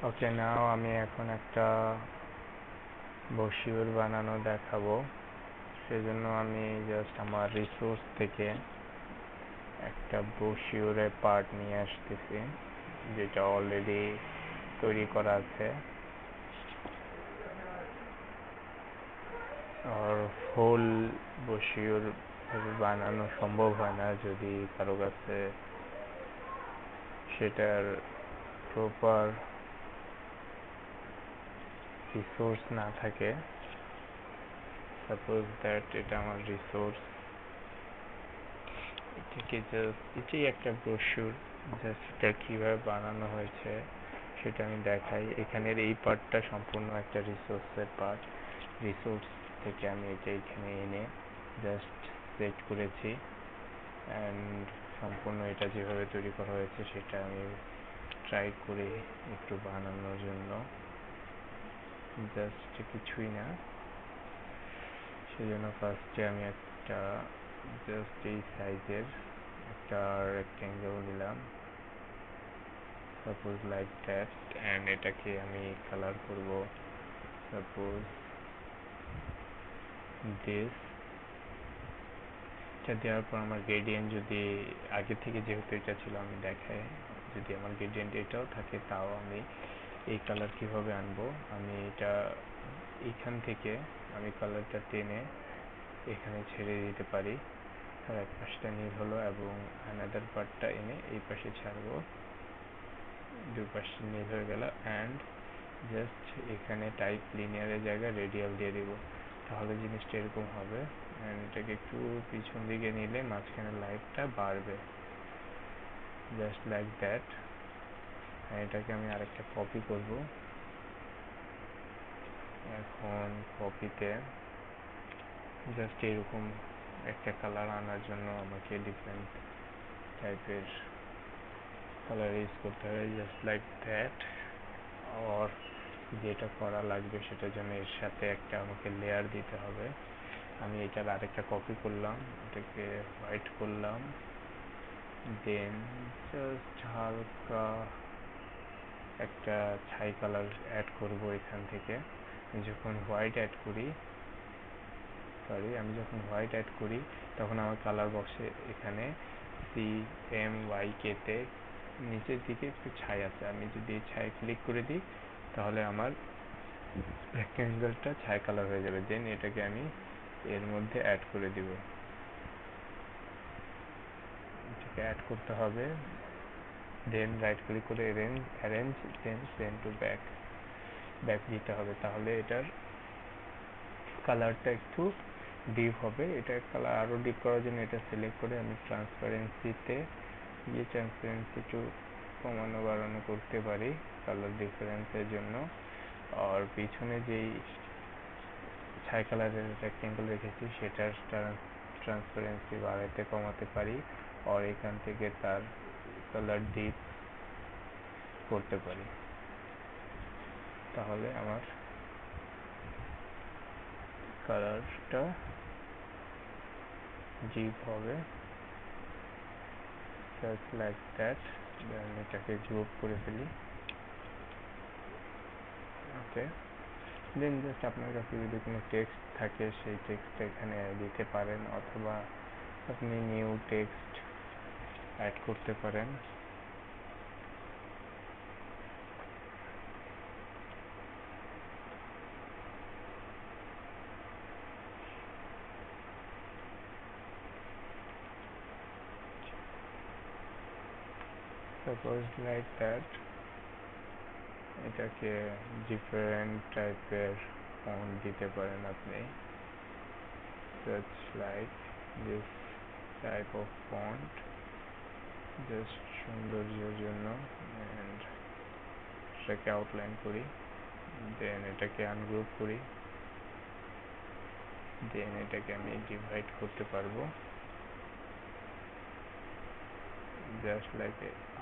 ওকে, নাও আমি এখন একটা ব্রোশিওর বানানো দেখাবো। সেজন্য আমি জাস্ট আমার রিসোর্স থেকে একটা ব্রোশিওরের পার্ট নিয়ে আসতেছি, যেটা অলরেডি তৈরি করা আছে। আর ফুল ব্রোশিওর বানানো সম্ভব হয় না যদি কারো কাছে সেটার প্রপার রিসোর্স না থাকে। সাপোজ দ্যাট এটা আমার রিসোর্স, এটাকে জাস্ট এটাই একটা ব্রোশিওর। জাস্ট এটা কীভাবে বানানো হয়েছে সেটা আমি দেখাই। এখানের এই পার্টটা সম্পূর্ণ একটা রিসোর্সের পার্ট। রিসোর্স থেকে আমি এটা এখানে এনে জাস্ট সেট করেছি, অ্যান্ড সম্পূর্ণ এটা যেভাবে তৈরি করা হয়েছে সেটা আমি ট্রাই করি একটু বানানোর জন্য। জাস্ট কিছুই না, সেজন্য ফার্স্টে আমি একটা জাস্ট এই সাইজের একটা রেক্টেঙ্গেল দিলাম, সাপোজ লাইক দ্যাট, অ্যান্ড এটাকে আমি কালার করব সাপোজ দিস। এটা দেওয়ার পর আমার গ্রেডিয়েন্ট যদি আগে থেকে যেহেতু এটা ছিল আমি দেখাই, যদি আমার গ্রেডিয়েন্ট এটাও থাকে তাও আমি এই কালার কিভাবে আনবো। আমি এটা এইখান থেকে আমি কালারটা টেনে এখানে ছেড়ে দিতে পারি, আর এক পাশটা নীল হলো এবং অ্যানাদার পার্টটা এনে এই পাশে ছাড়বো, দুই পাশে নীল হয়ে গেল। অ্যান্ড জাস্ট এখানে টাইপ লিনিয়ারের জায়গায় রেডিয়াল দিয়ে দিব, তাহলে জিনিসটা এরকম হবে। অ্যান্ড এটাকে একটু পিছন দিকে নিলে মাঝখানে লাইটটা বাড়বে, জাস্ট লাইক দ্যাট। এটাকে আমি আরেকটা কপি করব। এখন কপিতে জাস্ট এরকম একটা কালার আনার জন্য আমাকে ডিফারেন্ট টাইপের কালার ইউজ করতে হবে, জাস্ট লাইক দ্যাট। আর যেটা করা লাগবে সেটার জন্য এর সাথে একটা আমাকে লেয়ার দিতে হবে। আমি এটার আরেকটা কপি করলাম, এটাকে হোয়াইট করলাম, দেন জাস্ট হালকা একটা ছাই কালার অ্যাড করব এখান থেকে। আমি যখন হোয়াইট অ্যাড করি তখন আমার কালার বক্সে এখানে CMYK তে নিচের দিকে একটু ছাই আছে। আমি যদি এই ছাই ক্লিক করে দিই তাহলে আমার রেক্ট্যাঙ্গেলটা ছাই কালার হয়ে যাবে। দেন এটাকে আমি এর মধ্যে অ্যাড করে দিব, এটাকে অ্যাড করতে হবে। দেন রাইট ক্লিক করে arrange then send to back দিতে হবে, তাহলে এটার কালারটা একটু ডিপ হবে। এটা কালার আরও ডিপ করার জন্য এটা সিলেক্ট করে আমি ট্রান্সপারেন্সিতে গিয়ে ট্রান্সপারেন্সি একটু কমানো বাড়ানো করতে পারি কালার ডিফারেন্সের জন্য। আর পিছনে যেই ছাই কালারের রেক্টেঙ্গেল রেখেছি সেটার ট্রান্সপারেন্সি বাড়াতে কমাতে পারি, আর এখান থেকে তার কালার ডিপ করতে পারি, তাহলে আমার কালারটা ডিপ হবে, জাস্ট লাইক দ্যাট। দেন এটাকে গ্রুপ করে ফেলি। ওকে, দেন জাস্ট আপনার কাছে যদি কোনো টেক্সট থাকে সেই টেক্সটটা এখানে দিতে পারেন, অথবা আপনি নিউ টেক্সট অ্যাড করতে পারেন। Suppose like that. এটাকে ডিফারেন্ট টাইপের ফন্ট দিতে পারেন আপনি, just like this type of font, just সৌন্দর্যের জন্য। অ্যান্ড এটাকে আউটলাইন করি, দেন এটাকে আনগ্রুপ করি, দেন এটাকে আমি ডিভাইড করতে পারবো, জাস্ট লাইক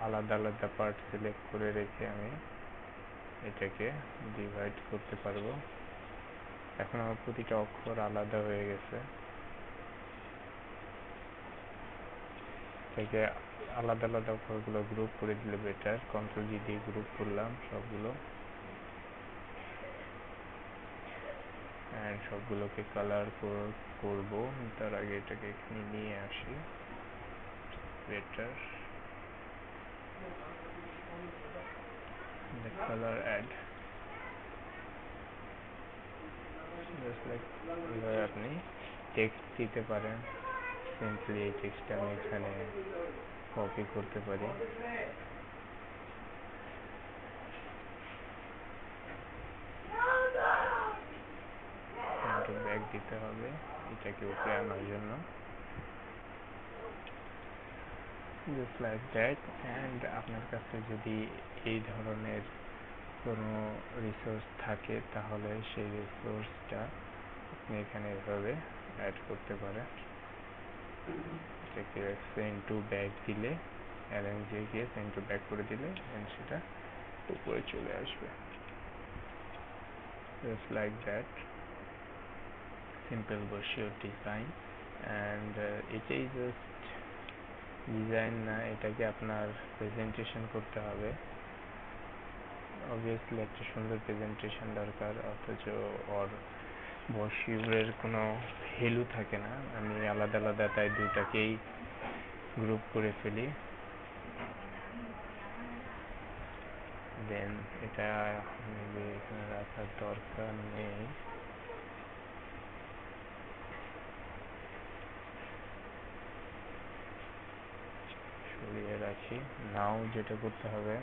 আলাদা আলাদা পার্ট সিলেক্ট করে রেখে আমি এটাকে ডিভাইড করতে পারবো। এখন আমার প্রতিটা অক্ষর আলাদা হয়ে গেছে। এটাকে আলাদা আলাদা ঘরগুলো গ্রুপ করে দিলে বেটার। কন্ট্রোল জি দিয়ে গ্রুপ করলাম সবগুলো, অ্যান্ড সবগুলোকে কালার করব। তার আগে এটাকে এখানে নিয়ে আসি, better the color add just like এভাবে আপনি টেক্সট দিতে পারেন। সিম্পলি এই টেক্সটটা আমি এখানে কপি করতে পারি, ব্যাক দিতে হবে এটাকে উপরে আনার জন্য, just like that। and আপনার কাছে যদি এই ধরনের কোনো রিসোর্স থাকে তাহলে সেই রিসোর্সটা আপনি এখানে এভাবে অ্যাড করতে পারেন। এটাকে সেন্ড টু ব্যাক দিলে, অ্যারেঞ্জে গিয়ে সেন্ড টু ব্যাক করে দিলে সেটা উপরে চলে আসবে, just like that। simple brochure design and এটাই জাস্ট ডিজাইন না, এটাকে আপনার প্রেজেন্টেশন করতে হবে। অবভিয়াসলি একটা সুন্দর প্রেজেন্টেশন দরকার, অথচ ওর ব্রোশিউরের কোনো ভ্যালু থাকে না। আমি আলাদা আলাদা তাই দুটাকেই গ্রুপ করে ফেলি, দেন এটা মেবি এখানে রাখার দরকার নেই। সরিয়ে রাখি। নাও যেটা করতে হবে,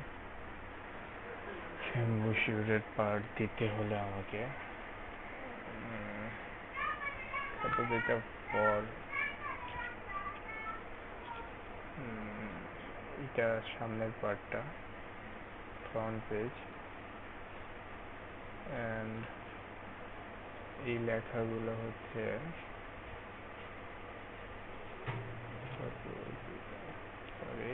ব্রোশিউরের পার্ট দিতে হলে আমাকে এটা ফর এটা সামনের পার্টটা ফ্রন্ট পেজ, অ্যান্ড এই লেখাগুলো হচ্ছে সরি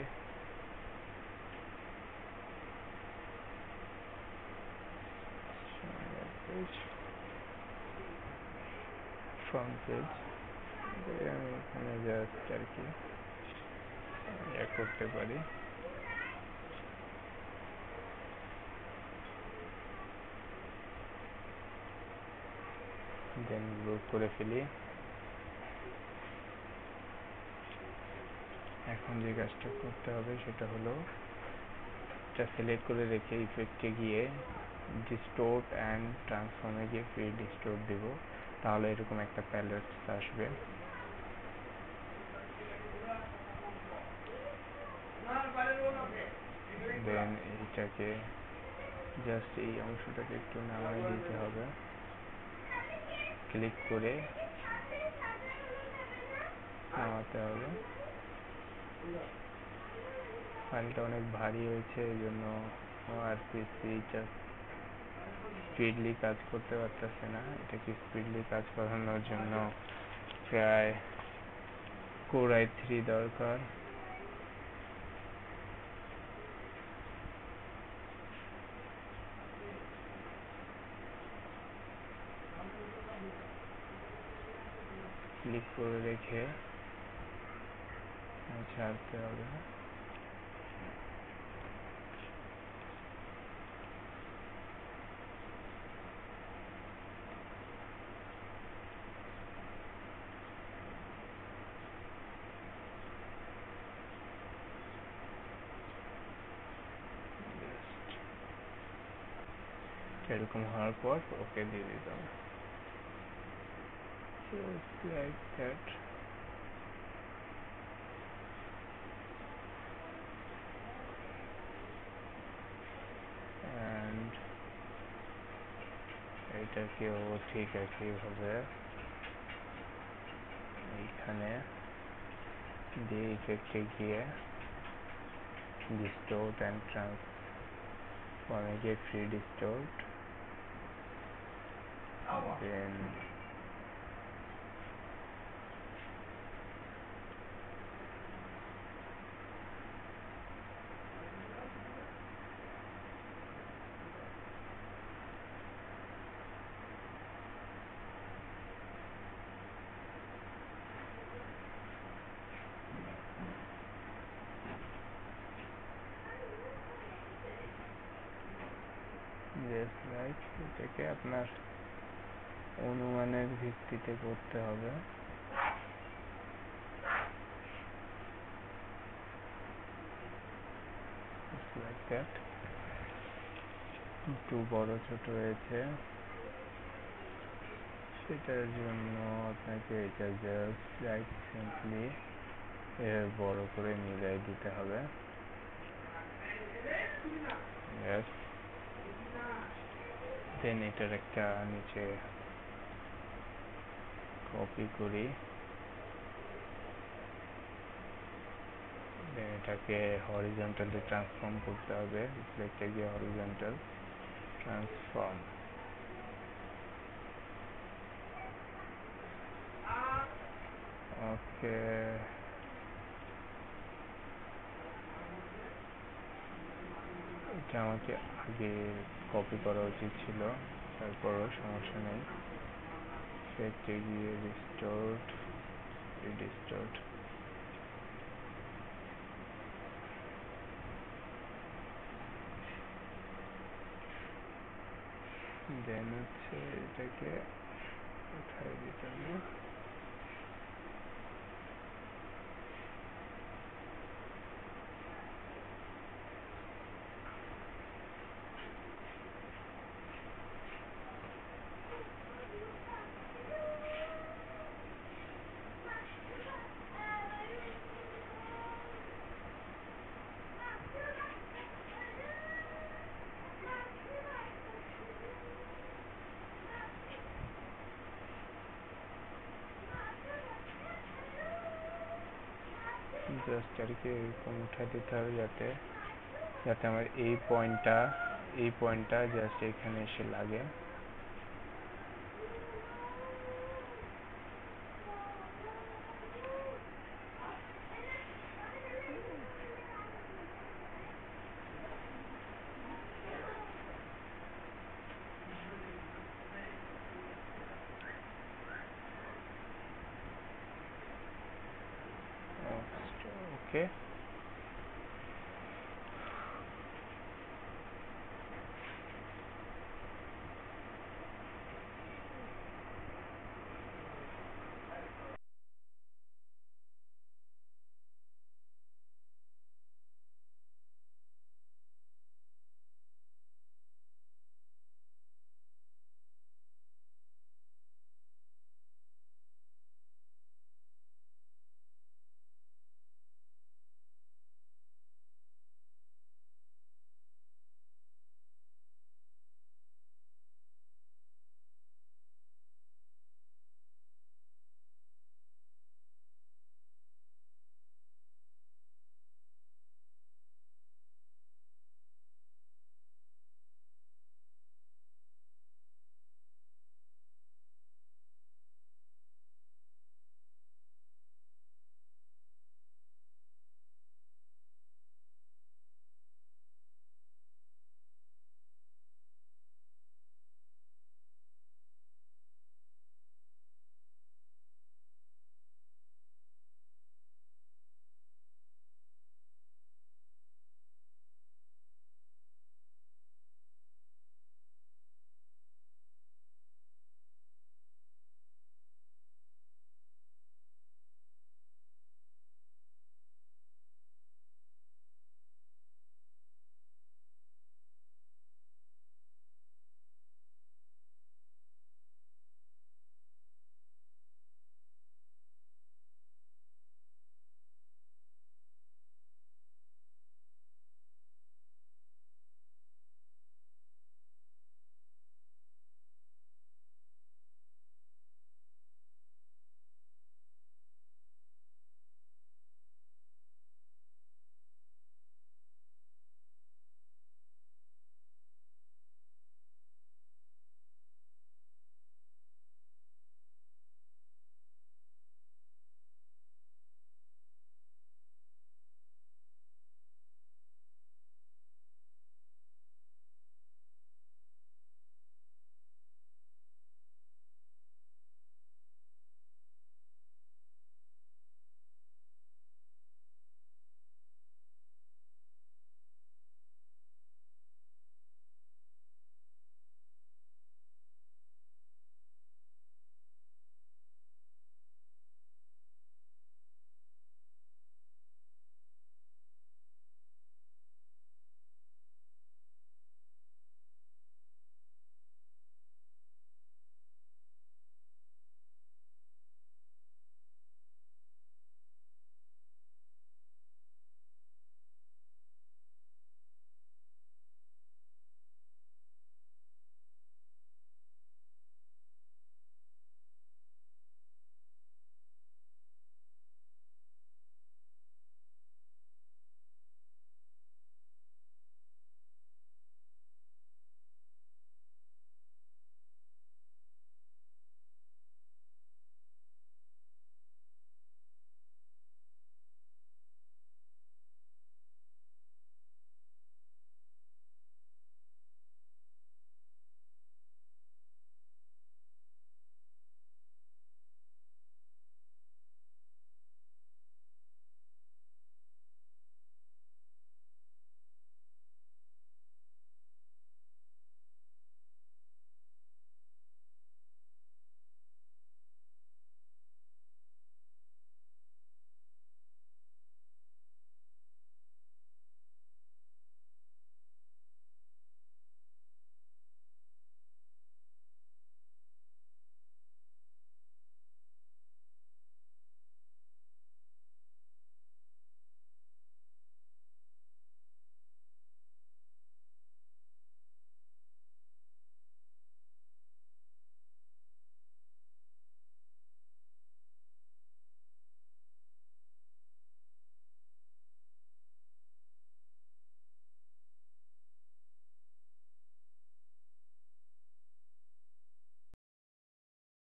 ফ্রন্ট পেজ। আমি এখানে জাস্ট আর কি করতে পারি, দেন গ্রুপ করে ফেলি। এখন যে কাজটা করতে হবে সেটা হলো এটা সিলেক্ট করে রেখে ইফেক্টে গিয়ে ডিস্টোর্ট অ্যান্ড ট্রান্সফর্মে গিয়ে ফ্রি ডিস্টোর্ট দিব, তাহলে এরকম একটা প্যালেট আসবে। দেন এইটাকে জাস্ট এই অংশটাকে একটু নামাই দিতে হবে, ক্লিক করে নামাতে হবে। ফাইলটা অনেক ভারী হয়েছে, এই জন্য আরপিসি স্পিডলি কাজ করতে পারতেছে না। এটাকে স্পিডলি কাজ করানোর জন্য প্রায় কোর i3 দরকার। ক্লিক করে রেখে ছাড়তে হবে। এরকম হওয়ার পর ওকে দিয়ে দিতে হবে, just like that। and এটাকেও ঠিক একইভাবে এইখানে দিয়ে ইফেক্টে গিয়ে ডিস্টোর্ট অ্যান্ড ট্রান্সফর্মে গিয়ে ফ্রি ডিস্টোর্ট, দেন জাস্ট লাইক এটাকে আপনার অনুমানের ভিত্তিতে করতে হবে। Like that. একটু বড় ছোট হয়েছে, সেটার জন্য আপনাকে এটা জাস্ট লাইক সিম্পলি বড় করে মিলাই দিতে হবে। দেন এটার একটা নিচে কপি করি, দেন এটাকে হরিজন্টালি ট্রান্সফর্ম করতে হবে। সিলেক্টে গিয়ে হরিজন্টাল ট্রান্সফর্ম, ওকে। এটা আমাকে আগে কপি করা উচিত ছিল, তারপরও সমস্যা নেই। সেটে গিয়ে রিস্টোরড, রিস্টোরড, দেন হচ্ছে এটাকে উঠাই দিতে হবে। জাস্ট আর কি এরকম উঠাই দিতে হবে যাতে যাতে আমার এই পয়েন্টটা জাস্ট এখানে এসে লাগে। ওকে,